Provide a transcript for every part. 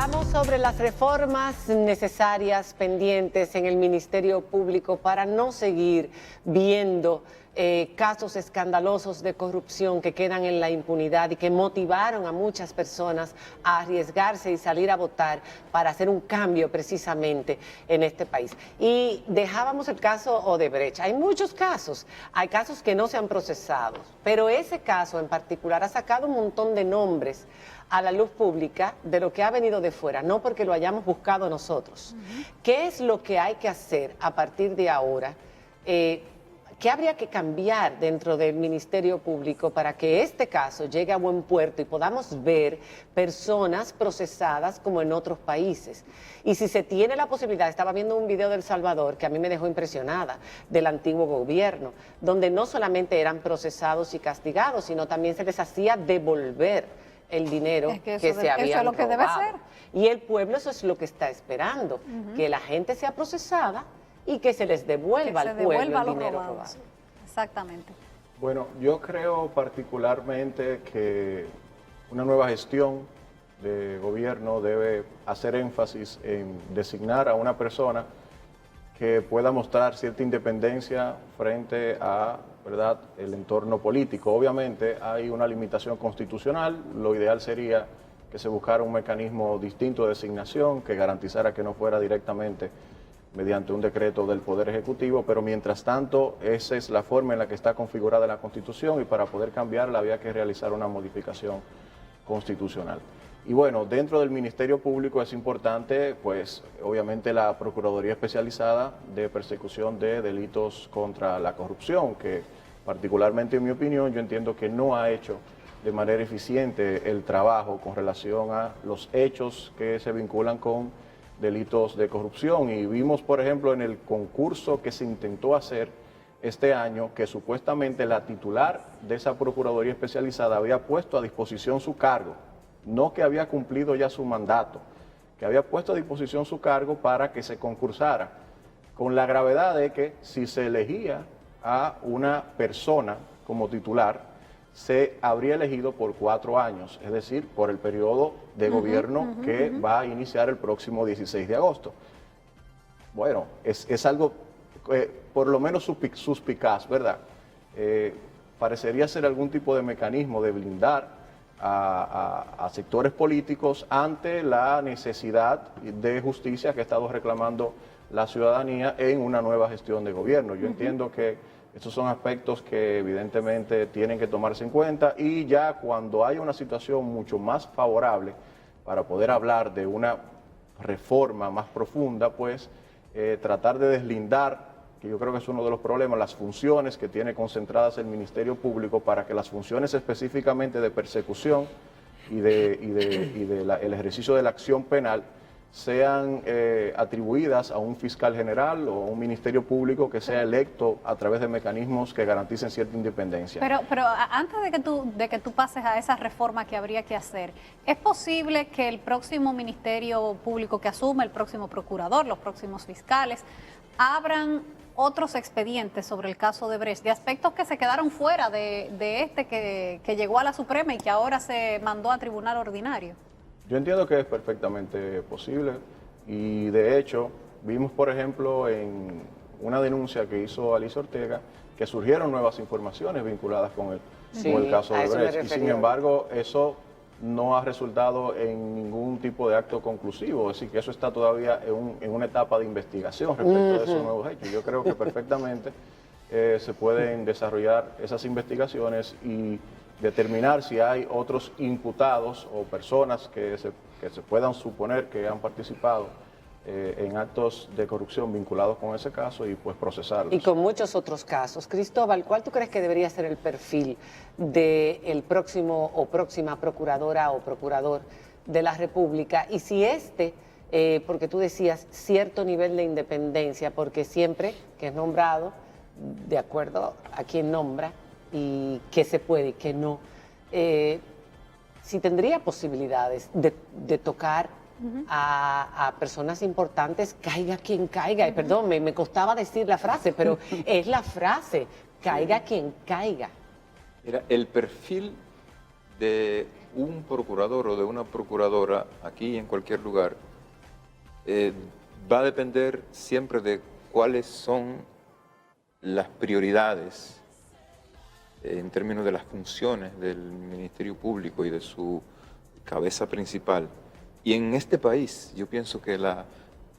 Hablamos sobre las reformas necesarias pendientes en el Ministerio Público para no seguir viendo casos escandalosos de corrupción que quedan en la impunidad y que motivaron a muchas personas a arriesgarse y salir a votar para hacer un cambio precisamente en este país. Y dejábamos el caso Odebrecht. Hay muchos casos, hay casos que no se han procesado, pero ese caso en particular ha sacado un montón de nombres a la luz pública de lo que ha venido de fuera, no porque lo hayamos buscado nosotros. ¿Qué es lo que hay que hacer a partir de ahora? ¿Qué habría que cambiar dentro del Ministerio Público para que este caso llegue a buen puerto y podamos ver personas procesadas como en otros países? Y si se tiene la posibilidad, estaba viendo un video de El Salvador que a mí me dejó impresionada, del antiguo gobierno, donde no solamente eran procesados y castigados, sino también se les hacía devolver el dinero que se habían robado. Eso es lo que debe ser. Y el pueblo eso es lo que está esperando, que la gente sea procesada y que se les devuelva al pueblo el dinero robado. Exactamente. Bueno, yo creo particularmente que una nueva gestión de gobierno debe hacer énfasis en designar a una persona que pueda mostrar cierta independencia frente a, ¿verdad?, el entorno político. Obviamente hay una limitación constitucional, lo ideal sería que se buscara un mecanismo distinto de designación que garantizara que no fuera directamente mediante un decreto del Poder Ejecutivo, pero mientras tanto esa es la forma en la que está configurada la Constitución y para poder cambiarla había que realizar una modificación constitucional. Y bueno, dentro del Ministerio Público es importante, pues obviamente la Procuraduría Especializada de Persecución de Delitos contra la Corrupción, que particularmente en mi opinión yo entiendo que no ha hecho de manera eficiente el trabajo con relación a los hechos que se vinculan con delitos de corrupción. Y vimos, por ejemplo, en el concurso que se intentó hacer este año, que supuestamente la titular de esa Procuraduría Especializada había puesto a disposición su cargo, no que había cumplido ya su mandato, que había puesto a disposición su cargo para que se concursara, con la gravedad de que si se elegía a una persona como titular, se habría elegido por 4 años, es decir, por el periodo de gobierno que va a iniciar el próximo 16 de agosto. Bueno, es algo por lo menos suspicaz, ¿verdad? Parecería ser algún tipo de mecanismo de blindar a sectores políticos ante la necesidad de justicia que ha estado reclamando la ciudadanía en una nueva gestión de gobierno. Yo entiendo que estos son aspectos que evidentemente tienen que tomarse en cuenta y ya cuando haya una situación mucho más favorable para poder hablar de una reforma más profunda, pues tratar de deslindar, que yo creo que es uno de los problemas, las funciones que tiene concentradas el Ministerio Público para que las funciones específicamente de persecución y el ejercicio de la acción penal sean atribuidas a un fiscal general o a un ministerio público que sea electo a través de mecanismos que garanticen cierta independencia. Pero antes de que tú pases a esa reforma que habría que hacer, ¿es posible que el próximo ministerio público que asume, el próximo procurador, los próximos fiscales, abran otros expedientes sobre el caso de Odebrecht, de aspectos que se quedaron fuera de este que llegó a la Suprema y que ahora se mandó a tribunal ordinario? Yo entiendo que es perfectamente posible y de hecho vimos, por ejemplo, en una denuncia que hizo Alicia Ortega que surgieron nuevas informaciones vinculadas con el caso de Odebrecht y sin embargo eso no ha resultado en ningún tipo de acto conclusivo, es decir, que eso está todavía en una etapa de investigación respecto de esos nuevos hechos. Yo creo que perfectamente se pueden desarrollar esas investigaciones y determinar si hay otros imputados o personas que se puedan suponer que han participado en actos de corrupción vinculados con ese caso y pues procesarlos. Y con muchos otros casos. Cristóbal, ¿cuál tú crees que debería ser el perfil del próximo o próxima procuradora o procurador de la República? Y si porque tú decías cierto nivel de independencia, porque siempre que es nombrado, de acuerdo a quien nombra, y qué se puede y qué no, si tendría posibilidades de tocar a personas importantes, caiga quien caiga. Y perdón, me costaba decir la frase, pero es la frase, caiga quien caiga. Mira, el perfil de un procurador o de una procuradora aquí en cualquier lugar va a depender siempre de cuáles son las prioridades en términos de las funciones del Ministerio Público y de su cabeza principal. Y en este país yo pienso que la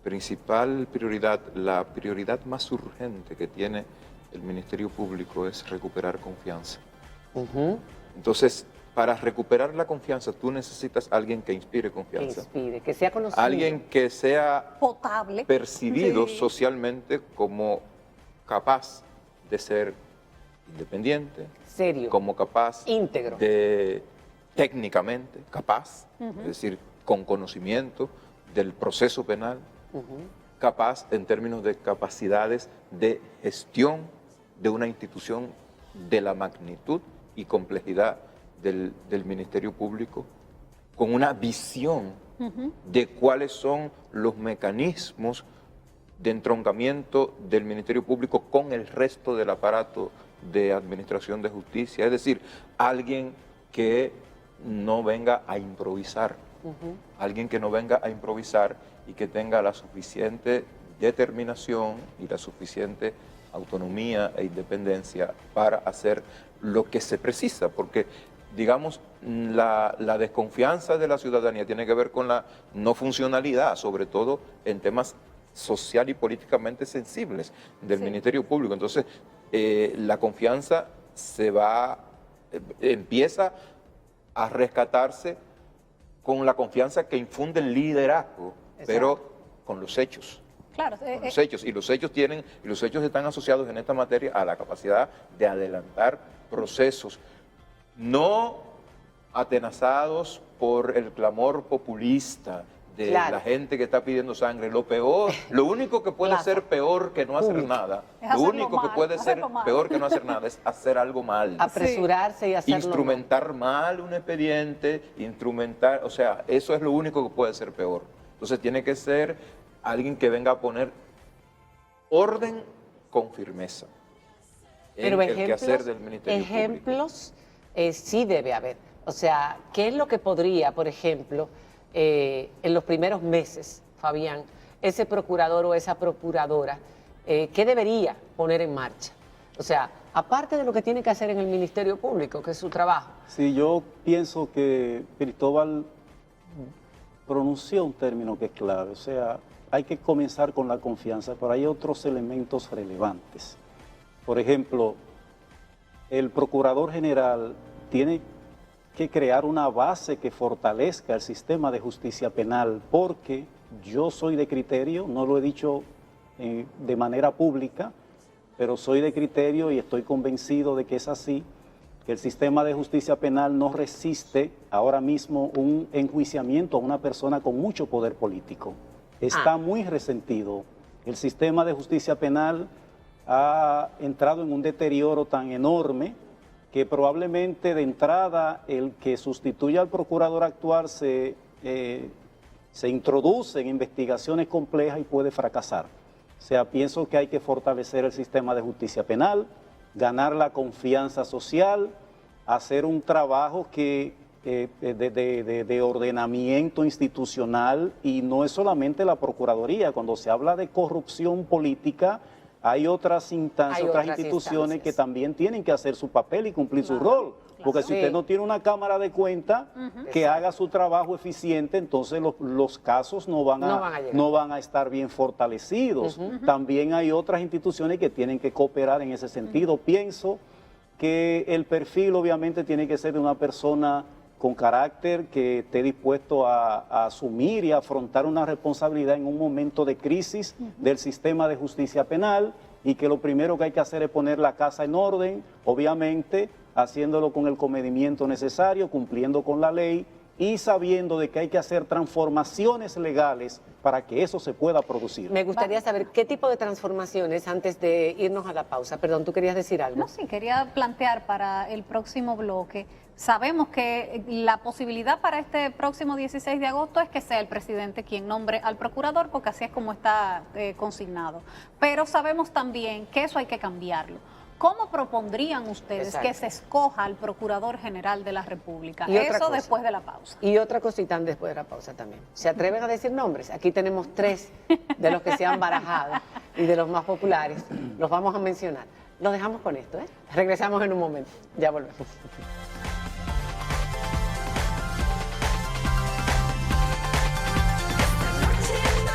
principal prioridad, la prioridad más urgente que tiene el Ministerio Público es recuperar confianza. Entonces, para recuperar la confianza, tú necesitas a alguien que inspire confianza. Que inspire, que sea conocido. Alguien que sea potable, percibido sí, socialmente como capaz de ser independiente, serio, como capaz íntegro, de técnicamente capaz, es decir, con conocimiento del proceso penal, capaz en términos de capacidades de gestión de una institución de la magnitud y complejidad del Ministerio Público, con una visión de cuáles son los mecanismos de entroncamiento del Ministerio Público con el resto del aparato de administración de justicia. Es decir, alguien que no venga a improvisar, alguien que no venga a improvisar y que tenga la suficiente determinación y la suficiente autonomía e independencia para hacer lo que se precisa, porque digamos, la desconfianza de la ciudadanía tiene que ver con la no funcionalidad, sobre todo en temas social y políticamente sensibles del Ministerio Público. Entonces, la confianza empieza a rescatarse con la confianza que infunde el liderazgo, pero con los hechos. Claro, Con los hechos. Y los hechos están asociados en esta materia a la capacidad de adelantar procesos, no atenazados por el clamor populista de la gente que está pidiendo sangre. Lo único que puede ser peor que no hacer nada, lo único que puede ser peor que no hacer nada es hacer algo mal. Apresurarse y hacerlo instrumentar mal un expediente, o sea, eso es lo único que puede ser peor. Entonces tiene que ser alguien que venga a poner orden con firmeza en Pero el quehacer del Ministerio ejemplos sí debe haber. O sea, ¿qué es lo que podría, por ejemplo, en los primeros meses, Fabián, ese procurador o esa procuradora, qué debería poner en marcha? O sea, aparte de lo que tiene que hacer en el Ministerio Público, que es su trabajo. Sí, yo pienso que Cristóbal pronunció un término que es clave. O sea, hay que comenzar con la confianza, pero hay otros elementos relevantes. Por ejemplo, el Procurador General tiene que crear una base que fortalezca el sistema de justicia penal, porque yo soy de criterio, no lo he dicho de manera pública, pero soy de criterio y estoy convencido de que es así, que el sistema de justicia penal no resiste ahora mismo un enjuiciamiento a una persona con mucho poder político. Está muy resentido. El sistema de justicia penal ha entrado en un deterioro tan enorme que probablemente de entrada el que sustituya al procurador actual se introduce en investigaciones complejas y puede fracasar. O sea, pienso que hay que fortalecer el sistema de justicia penal, ganar la confianza social, hacer un trabajo de ordenamiento institucional, y no es solamente la Procuraduría. Cuando se habla de corrupción política, hay otras instancias, otras instituciones que también tienen que hacer su papel y cumplir su rol. Porque si usted no tiene una Cámara de Cuentas que haga su trabajo eficiente, entonces los casos no van a estar bien fortalecidos. También hay otras instituciones que tienen que cooperar en ese sentido. Pienso que el perfil obviamente tiene que ser de una persona con carácter, que esté dispuesto a asumir y a afrontar una responsabilidad en un momento de crisis del sistema de justicia penal, y que lo primero que hay que hacer es poner la casa en orden, obviamente haciéndolo con el comedimiento necesario, cumpliendo con la ley y sabiendo de que hay que hacer transformaciones legales para que eso se pueda producir. Me gustaría saber qué tipo de transformaciones antes de irnos a la pausa. Perdón, ¿tú querías decir algo? No, sí, quería plantear para el próximo bloque. Sabemos que la posibilidad para este próximo 16 de agosto es que sea el presidente quien nombre al procurador, porque así es como está consignado. Pero sabemos también que eso hay que cambiarlo, ¿Cómo propondrían ustedes Exacto. que se escoja al Procurador General de la República? Y otra Eso cosa. después de la pausa. Y otra cosita después de la pausa también. ¿Se atreven a decir nombres? Aquí tenemos 3 de los que se han barajado y de los más populares. Los vamos a mencionar. Los dejamos con esto, ¿eh? Regresamos en un momento. Ya volvemos.